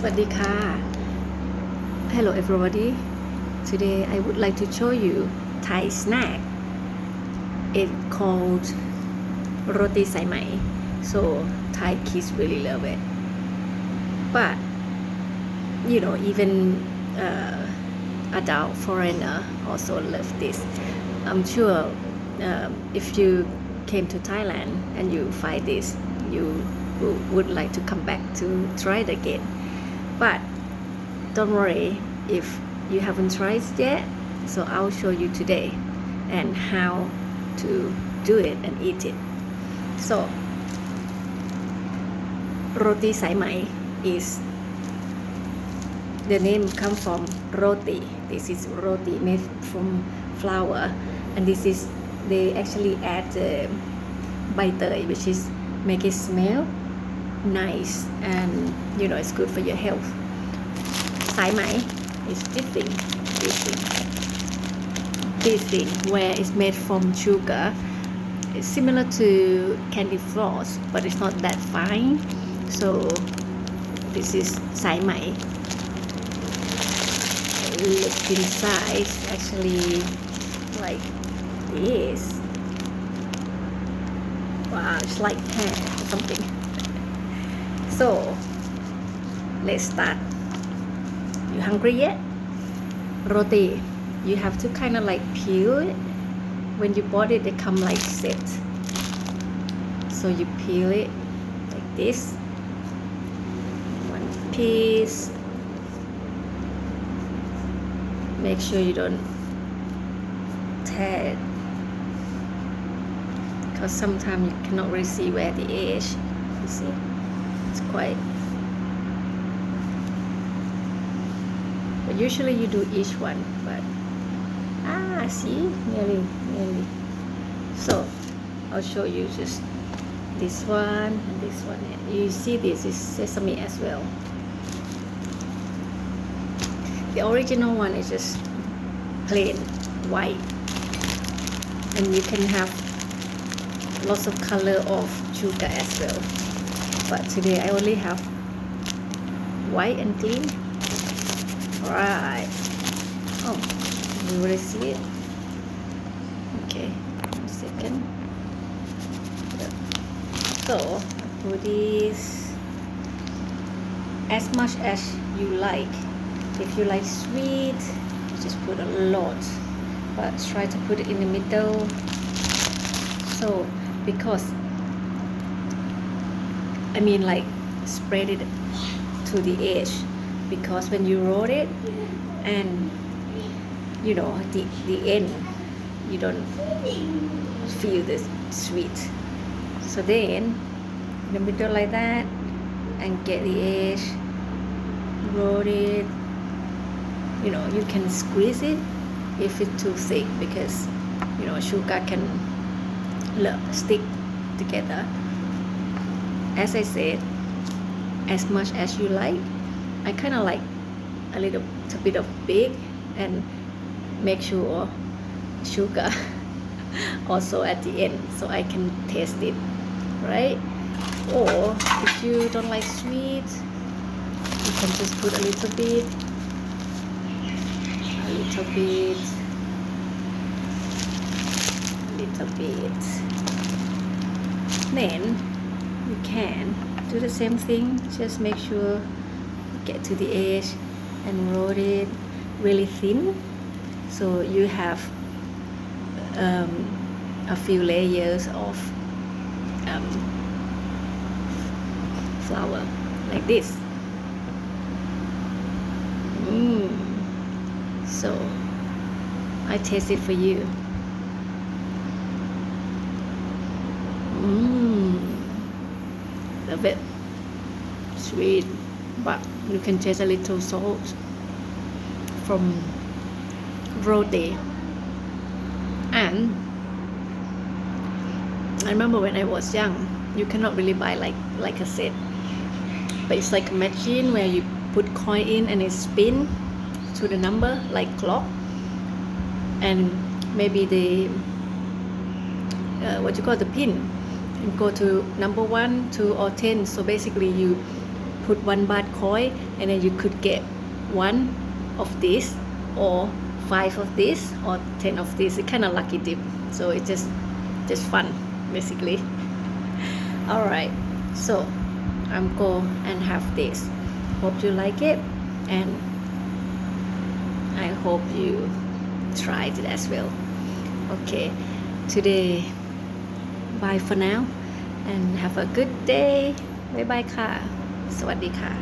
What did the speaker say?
สวัสดีค่ะ Hello everybody. Today I would like to show you Thai snack. It's called Rotee Sai. So Thai kids really love it. But even adult foreigner also love this. I'm sure if you came to Thailand and you find this, you would like to come back to try it again. But don't worry if you haven't tried it yet, so I'll show you today and how to do it and eat it. So Rotee Sai is the name come from roti. This is roti made from flour, and this is they actually add bai tơi, which is make it smell nice, and it's good for your health. Sảiไหม is this thing where it's made from sugar. It's similar to candy floss, but it's not that fine. So this is สายไหม. Look inside, actually like this. Wow, it's like hair or something. So let's start. You hungry yet? Roti, you have to kind of like peel it. When you bought it, they come like set. So you peel it like this. One piece. Make sure you don't tear it, because sometimes you cannot really see where the edge. You see, it's quite. But usually you do each one, but see, nearly. So I'll show you just this one and this one. You see, this is sesame as well. The original one is just plain white, and you can have lots of color of sugar as well, but today I only have white and clean. Alright. Oh, you already see it? Okay, 1 second. So put this as much as you like. If you like sweet, just put a lot, but try to put it in the middle. So because like spread it to the edge, because when you roll it and the end, you don't feel the sweet. So then in the middle like that, and get the edge, roll it. You can squeeze it if it's too thick, because sugar can stick together. As I said, as much as you like. I kind of like a little bit of big, and make sure sugar also at the end, so I can taste it, right? Or if you don't like sweet, you can just put a little bit. Then you can do the same thing, just make sure get to the edge and roll it really thin, so you have a few layers of flour like this. So I taste it for you. A bit sweet, but you can taste a little salt from roti. And I remember when I was young, you cannot really buy like a set, but it's like a machine where you put coin in and it spin to the number like clock, and maybe the the pin, and go to number 1, 2 or 10. So basically you put 1 baht coin and then you could get 1 of this or 5 of this or 10 of this. It's kind of lucky dip, so it's just fun basically. Alright, so I'm go and have this. Hope you like it, and I hope you tried it as well. Okay, today bye for now and have a good day. Bye bye ค่ะ สวัสดีค่ะ